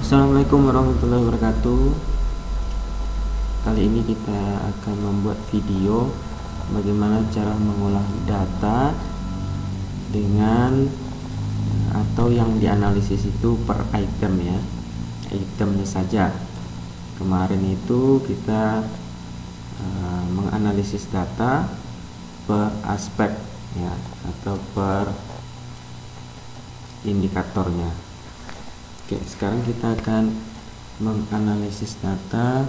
Assalamualaikum warahmatullahi wabarakatuh. Kali ini kita akan membuat video bagaimana cara mengolah data dengan atau yang dianalisis itu per item ya, itemnya saja. Kemarin itu kita menganalisis data per aspek ya, atau per indikatornya. Oke, sekarang kita akan menganalisis data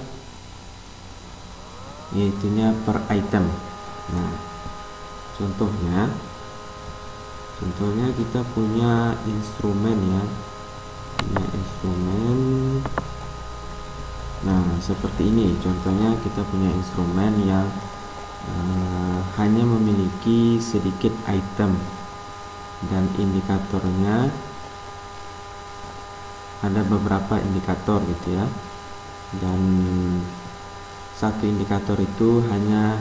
yaitunya per item. Nah, contohnya kita punya instrumen ya, nah seperti ini. Contohnya kita punya instrumen yang hanya memiliki sedikit item dan indikatornya ada beberapa indikator gitu ya, dan satu indikator itu hanya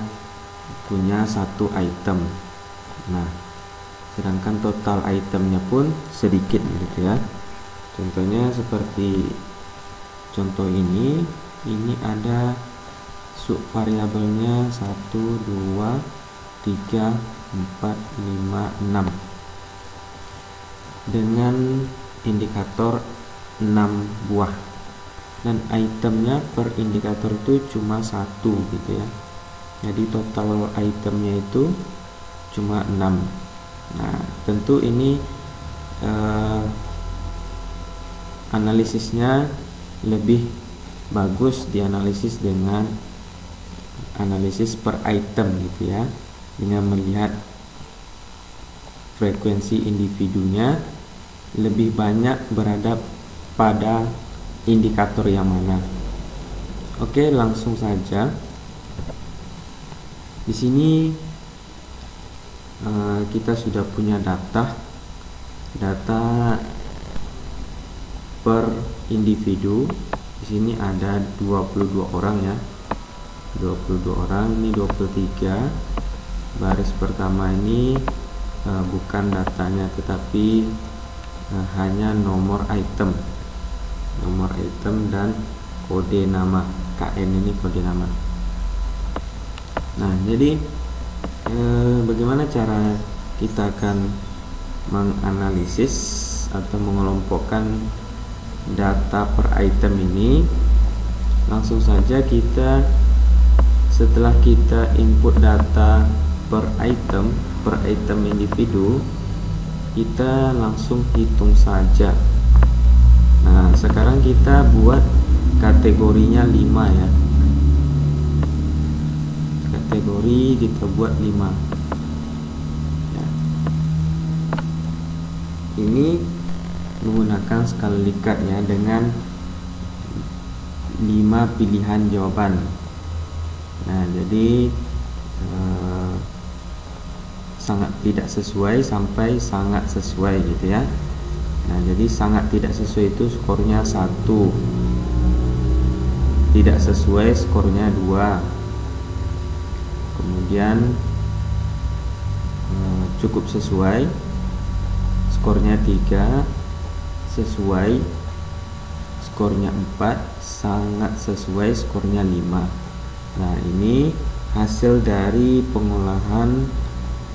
punya satu item. Nah, sedangkan total itemnya pun sedikit gitu ya. Contohnya seperti contoh ini ada subvariabelnya 1 2 3 4 5 6 dengan indikator 6 buah, dan itemnya per indikator itu cuma satu gitu ya. Jadi total itemnya itu cuma 6. Nah, tentu ini analisisnya lebih bagus dianalisis dengan analisis per item gitu ya, dengan melihat frekuensi individunya lebih banyak berada pada indikator yang mana. Oke, langsung saja. Di sini kita sudah punya data per individu. Di sini ada 22 orang ya. 22 orang, ini 23. Baris pertama ini bukan datanya tetapi hanya nomor item dan kode nama. KN ini kode nama. Nah, jadi bagaimana cara kita akan menganalisis atau mengelompokkan data per item ini? Langsung saja kita, setelah kita input data per item individu, kita langsung hitung saja. Nah, sekarang kita buat kategorinya 5 ya. Kategori kita buat 5 ya. Ini menggunakan skala Likert ya, dengan 5 pilihan jawaban. Nah, jadi sangat tidak sesuai sampai sangat sesuai gitu ya. Nah, jadi sangat tidak sesuai itu skornya 1, tidak sesuai skornya 2, kemudian cukup sesuai skornya 3, sesuai skornya 4, sangat sesuai skornya 5. Nah, ini hasil dari pengolahan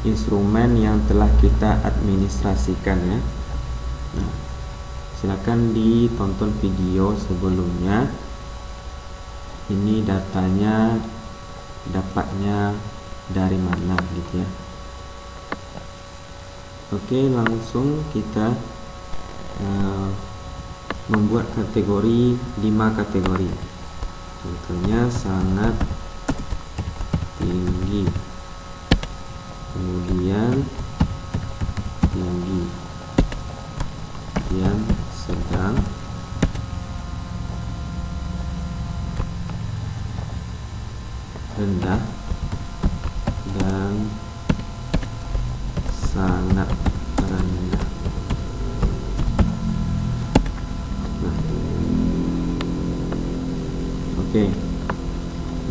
instrumen yang telah kita administrasikan ya. Nah, silakan ditonton video sebelumnya. Ini datanya dapatnya dari mana gitu ya. Oke, langsung kita membuat kategori 5 kategori. Contohnya sangat tinggi, kemudian tinggi, yang sedang, rendah, dan sangat rendah. Nah, oke.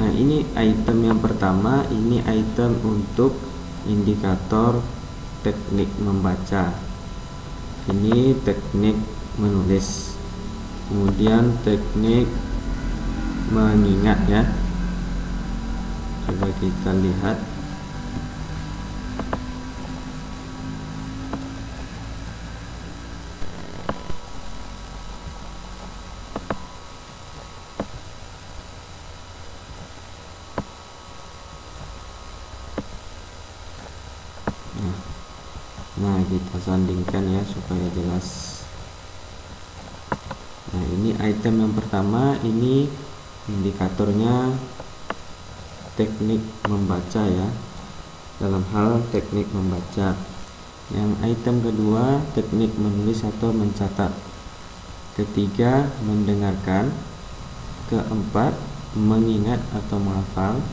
Nah, ini item yang pertama. Ini item untuk indikator teknik membaca. Ini teknik menulis. kemudian teknik mengingat ya. Coba kita lihat. Nah, kita sandingkan ya supaya jelas. Nah, ini item yang pertama, ini indikatornya teknik membaca ya, dalam hal teknik membaca. Yang item kedua, teknik menulis atau mencatat. Ketiga, mendengarkan. Keempat, mengingat atau menghafal.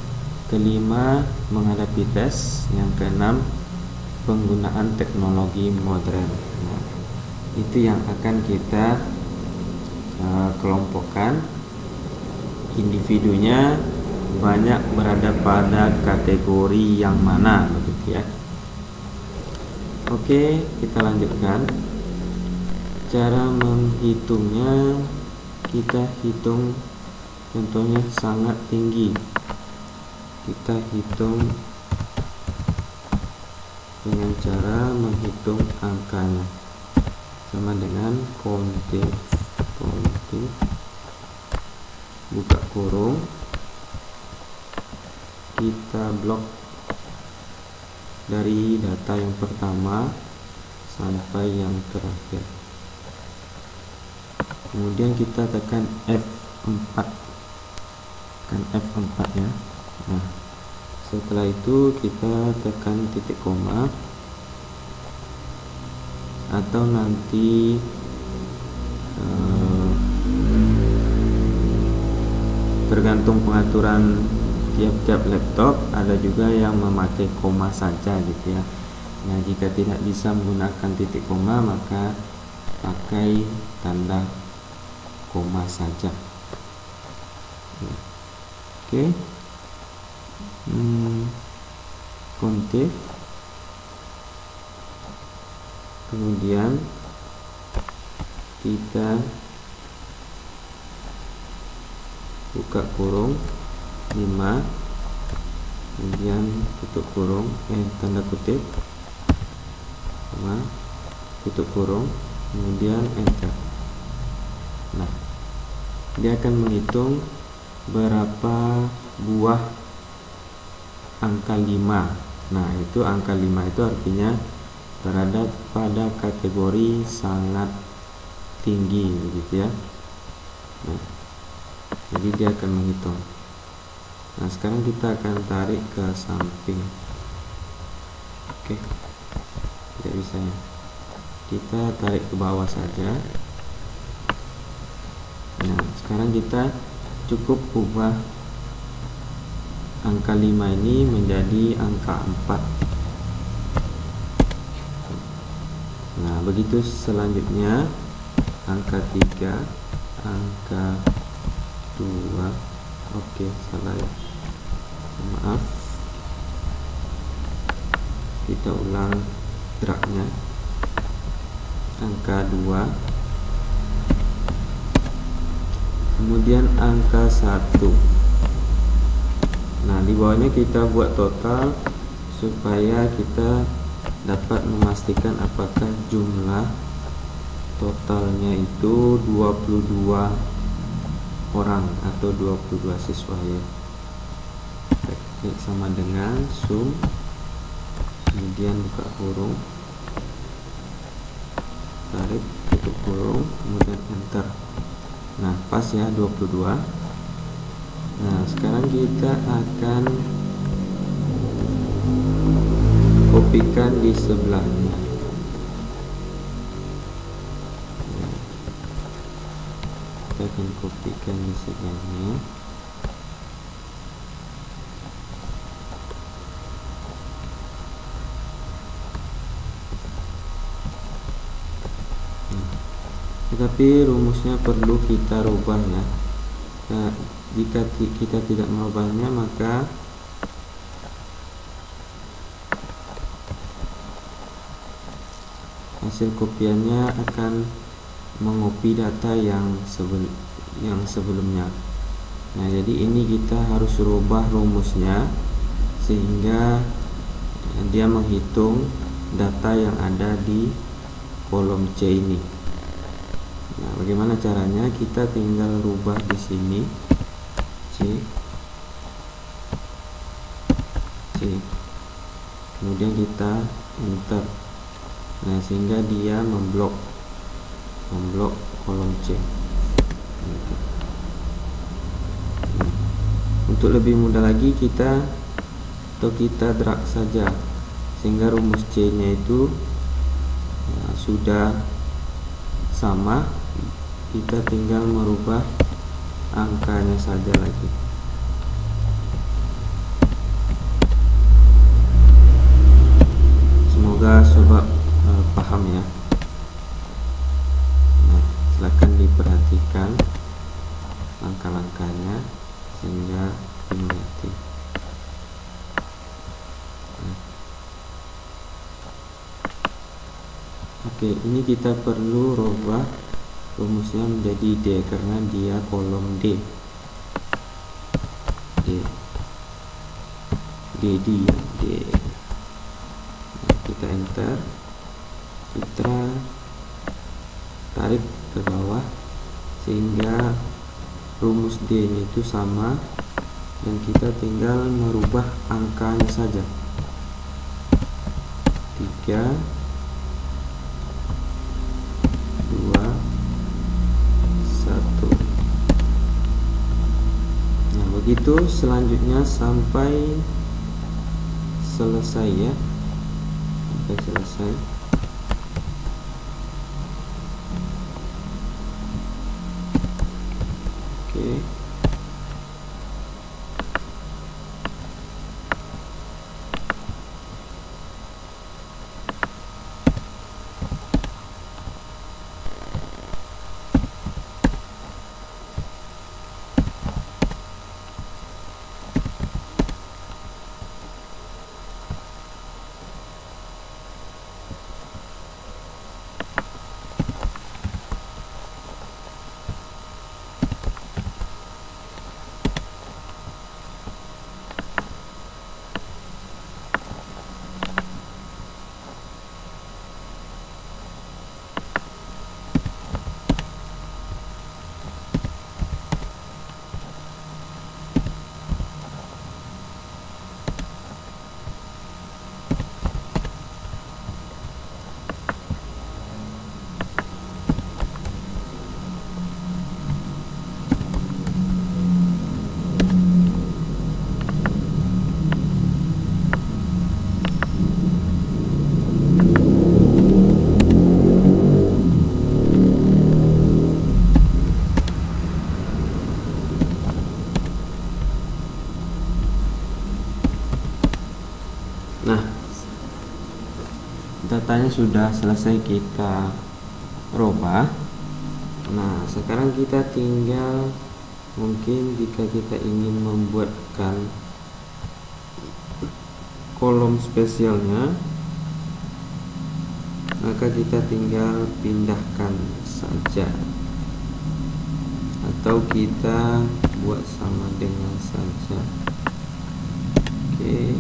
Kelima, menghadapi tes. Yang keenam, penggunaan teknologi modern. Nah, itu yang akan kita kelompokkan. Individunya banyak berada pada kategori yang mana, begitu ya. Oke, kita lanjutkan. Cara menghitungnya, kita hitung contohnya sangat tinggi. Kita hitung dengan cara menghitung angkanya, sama dengan kontif buka kurung, kita blok dari data yang pertama sampai yang terakhir, kemudian kita tekan F4 ya. Nah, setelah itu kita tekan titik koma, atau nanti tergantung pengaturan tiap-tiap laptop, ada juga yang memakai koma saja gitu ya. Nah, jika tidak bisa menggunakan titik koma, maka pakai tanda koma saja. Oke. Kontif, kemudian kita buka kurung 5, kemudian tutup kurung, tanda kutip 5, tutup kurung, kemudian enter. Nah, dia akan menghitung berapa buah angka 5. Nah, itu angka 5 itu artinya berada pada kategori sangat tinggi, begitu ya. Nah, jadi dia akan menghitung. Nah, sekarang kita akan tarik ke samping. Oke, tidak bisa ya, kita tarik ke bawah saja. Nah, sekarang kita cukup ubah angka 5 ini menjadi angka 4. Nah, begitu selanjutnya angka 3, angka 2. Oke, salah ya, maaf, kita ulang geraknya. Angka 2, kemudian angka 1. Nah, di bawahnya kita buat total supaya kita dapat memastikan apakah jumlah totalnya itu 22 orang atau 22 siswa ya. Klik sama dengan sum, kemudian buka kurung, tarik, tutup kurung, kemudian enter. Nah, pas ya 22. Nah, sekarang kita akan kopikan di sebelahnya. Kita akan kopikan di sebelahnya. Tetapi rumusnya perlu kita rubah ya. Nah, jika kita tidak merubahnya, maka hasil kopiannya akan mengcopy data yang sebelumnya. Nah, jadi ini kita harus rubah rumusnya sehingga dia menghitung data yang ada di kolom C ini. Nah, bagaimana caranya? Kita tinggal rubah di sini C, kemudian kita enter. Nah, sehingga dia memblok kolom C. Untuk lebih mudah lagi kita drag saja sehingga rumus C nya itu sudah sama, kita tinggal merubah angkanya saja lagi. Semoga sobat paham ya. Nah, silakan diperhatikan langkah-langkahnya sehingga dimengerti. Oke, ini kita perlu rubah rumusnya menjadi D karena dia kolom D. Nah, kita enter, kita tarik ke bawah sehingga rumus D nya itu sama, dan kita tinggal merubah angkanya saja. 3, 2, 1. Nah, begitu selanjutnya sampai selesai ya, sampai selesai. Oke. Nah, datanya sudah selesai kita rubah. Nah, sekarang kita tinggal, mungkin jika kita ingin membuatkan kolom spesialnya, maka kita tinggal pindahkan saja, atau kita buat sama dengan saja. Oke,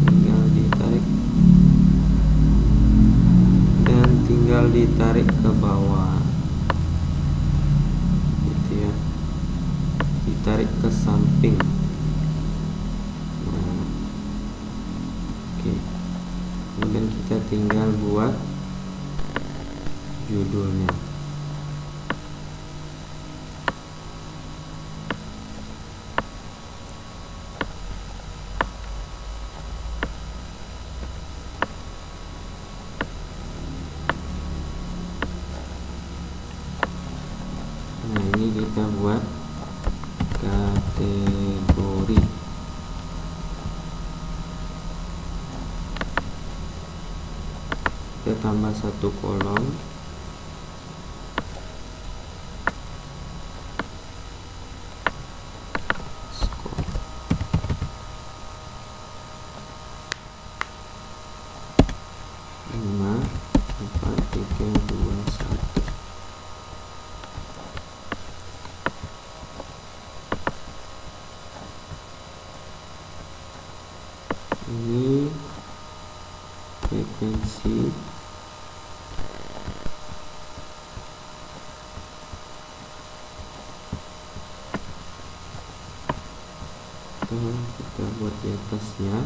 tinggal ditarik dan tinggal ditarik ke bawah gitu ya, ditarik ke samping. Nah, oke, kemudian kita tinggal buat judulnya. Nah, ini kita buat kategori. Kita tambah satu kolom. Skor. 5, 4, 3, kita buat di atasnya.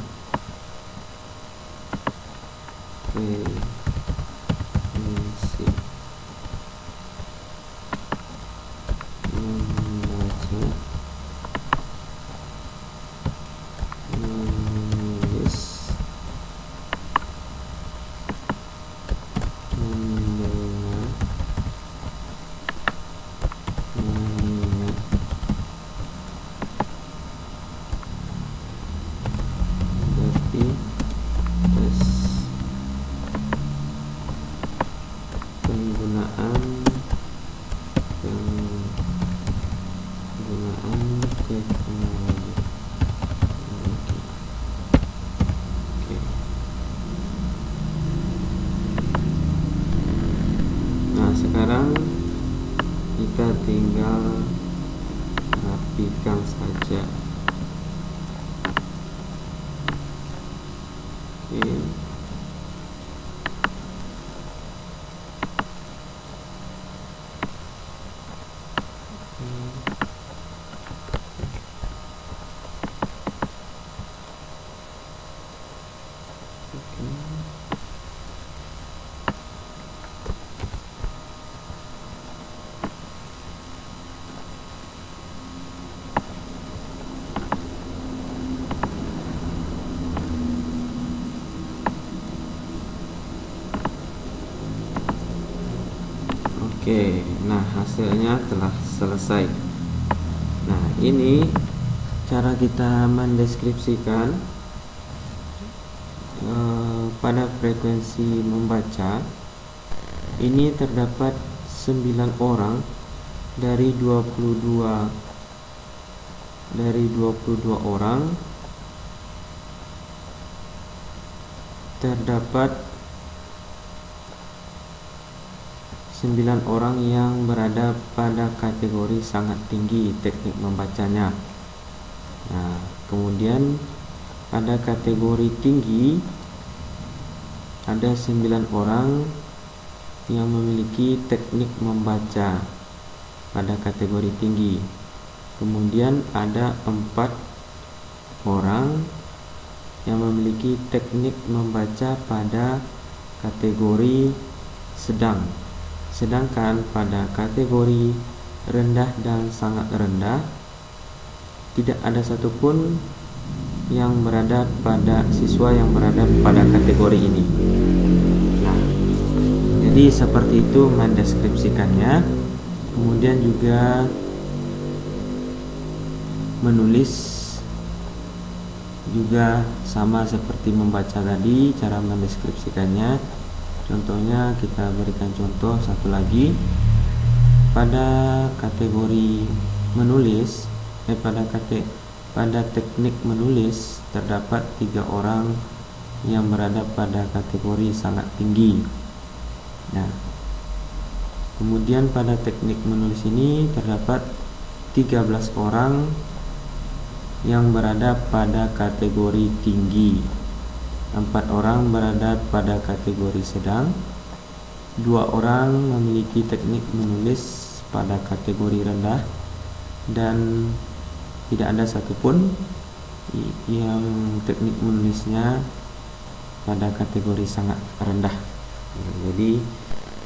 Frekuensi membaca, menulis, mendengar, mengingat. Berarti tes penggunaan teknologi. Oke. Nah, sekarang kita tinggal rapikan saja. Oke. Oke, nah hasilnya telah selesai. Nah, ini cara kita mendeskripsikan pada frekuensi membaca. Ini terdapat 9 orang dari 22 orang. Terdapat 9 orang yang berada pada kategori sangat tinggi teknik membacanya. Nah, kemudian pada kategori tinggi ada 9 orang yang memiliki teknik membaca pada kategori tinggi. Kemudian ada 4 orang yang memiliki teknik membaca pada kategori sedang. Sedangkan pada kategori rendah dan sangat rendah tidak ada satupun yang berada pada siswa yang berada pada kategori ini. Nah, jadi seperti itu mendeskripsikannya. Kemudian juga menulis juga sama seperti membaca tadi, cara mendeskripsikannya. Contohnya kita berikan contoh satu lagi. Pada kategori menulis, pada teknik menulis terdapat 3 orang yang berada pada kategori sangat tinggi. Nah, kemudian pada teknik menulis ini terdapat 13 orang yang berada pada kategori tinggi. 4 orang berada pada kategori sedang, 2 orang memiliki teknik menulis pada kategori rendah, dan tidak ada satupun yang teknik menulisnya pada kategori sangat rendah. Jadi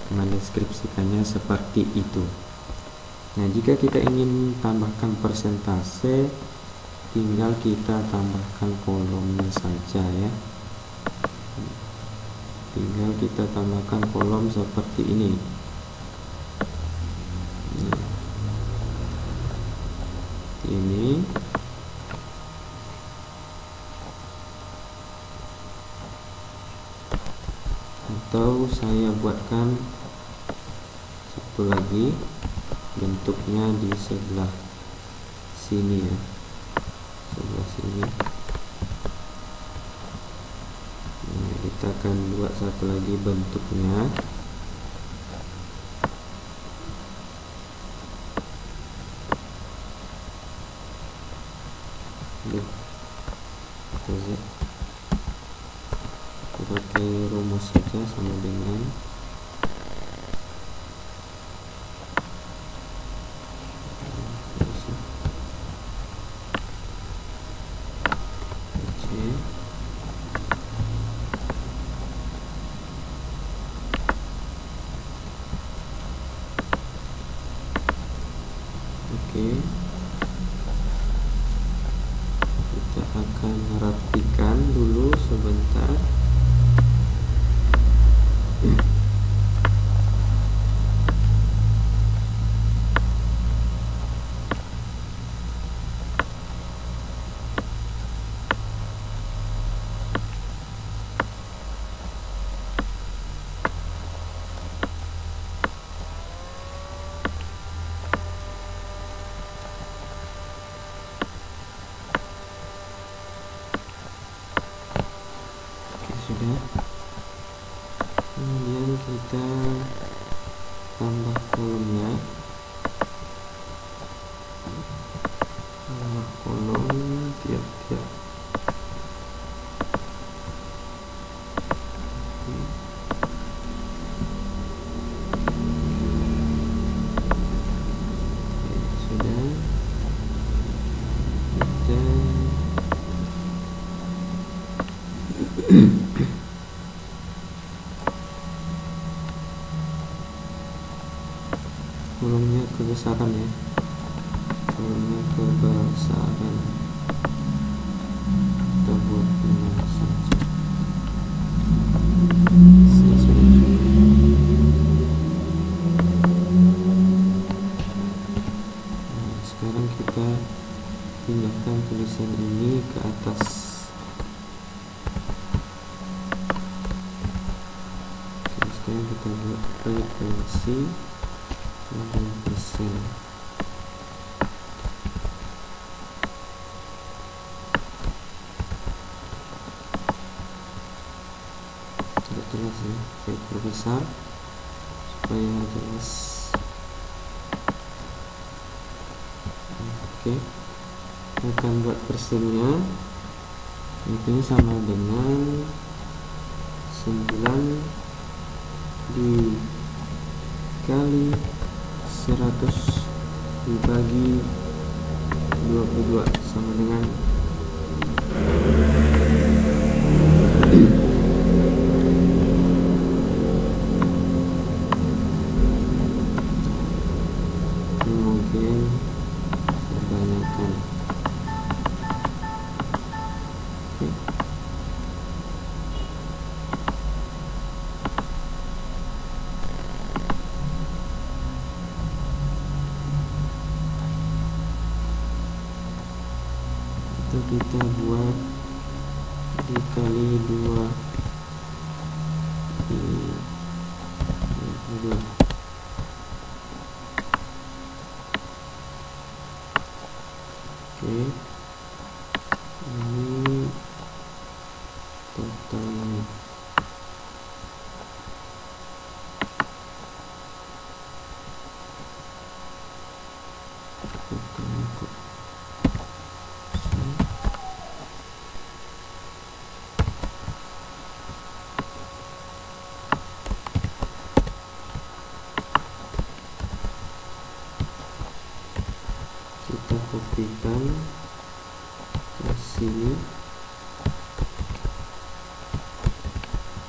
mendeskripsikannya seperti itu. Nah, jika kita ingin tambahkan persentase, tinggal kita tambahkan kolomnya saja ya. Tinggal kita tambahkan kolom seperti ini. Ini atau saya buatkan satu lagi, bentuknya di sebelah sini ya, sebelah sini. Nah, kita akan buat satu lagi bentuknya. Kita pakai rumus saja sama dengan Oke, kita akan rapikan dulu sebentar. Sudah. Kemudian kita tambah kolomnya, tambah kolom tiap-tiap. Sudah. Kolomnya kebesaran ya, kolomnya kebesaran kita buat dengan saja. Nah, sekarang kita pindahkan tulisan ini ke atas. Oke, sekarang kita buat frekuensi 60%. Tidak jelas ya, saya perbesar supaya jelas. Oke, kita akan buat persennya, itu sama dengan 9 dikali 100 dibagi 22 sama dengan 5. Mungkin kebanyakan. Oke. Itu kita buat dikali 2 di 2. Oke, ini totalnya. Totalnya kok kita kopikan ke sini.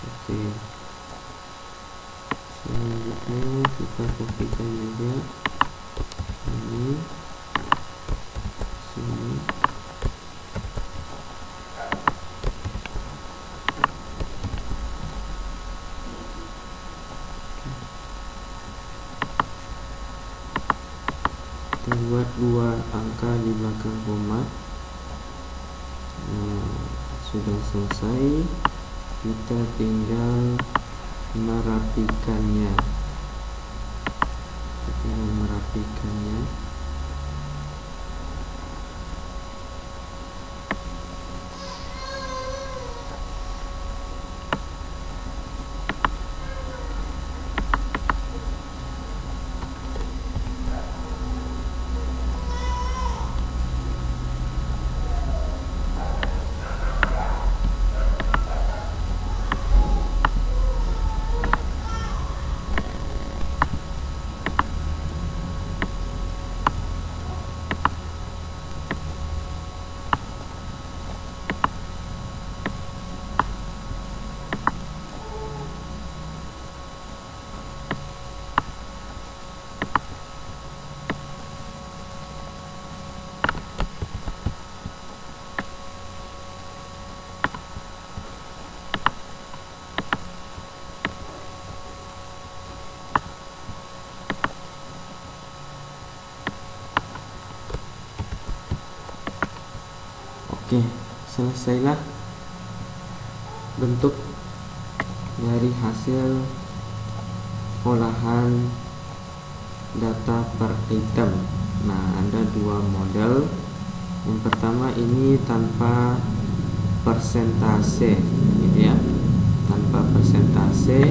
Oke, selanjutnya kita kopikan juga ini sini. Kita buat 2 angka di belakang koma. Nah, sudah selesai, kita tinggal merapikannya. Oke, selesailah bentuk dari hasil olahan data per item. Nah, ada dua model. Yang pertama ini tanpa persentase, gitu ya, tanpa persentase.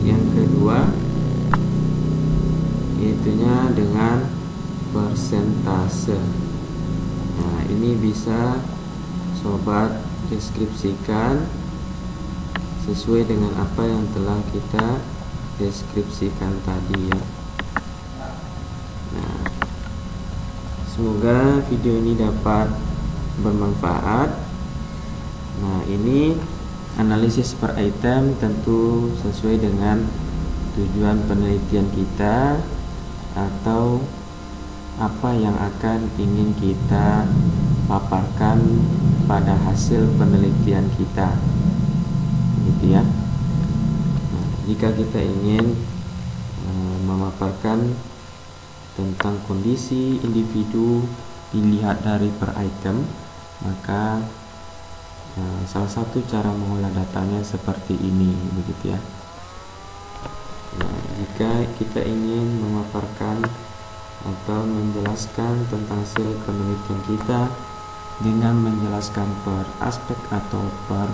Yang kedua itunya dengan persentase. Nah, ini bisa sobat deskripsikan sesuai dengan apa yang telah kita deskripsikan tadi ya. Nah, semoga video ini dapat bermanfaat. Nah, ini analisis per item tentu sesuai dengan tujuan penelitian kita atau apa yang akan ingin kita paparkan pada hasil penelitian kita, gitu ya. Nah, jika kita ingin memaparkan tentang kondisi individu dilihat dari per item, maka salah satu cara mengolah datanya seperti ini, begitu ya. Nah, jika kita ingin memaparkan atau menjelaskan tentang hasil penelitian kita dengan menjelaskan per aspek atau per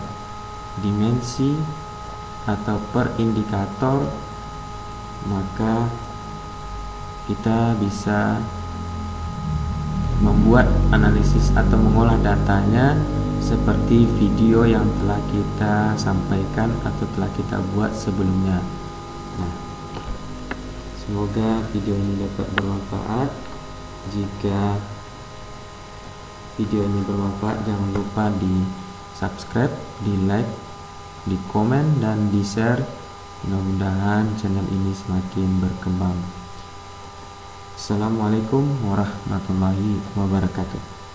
dimensi atau per indikator, maka kita bisa membuat analisis atau mengolah datanya seperti video yang telah kita sampaikan atau telah kita buat sebelumnya. Nah, semoga video ini dapat bermanfaat. Jika video ini bermanfaat, jangan lupa di subscribe, di like, di komen, dan di share. Mudah-mudahan channel ini semakin berkembang. Assalamualaikum warahmatullahi wabarakatuh.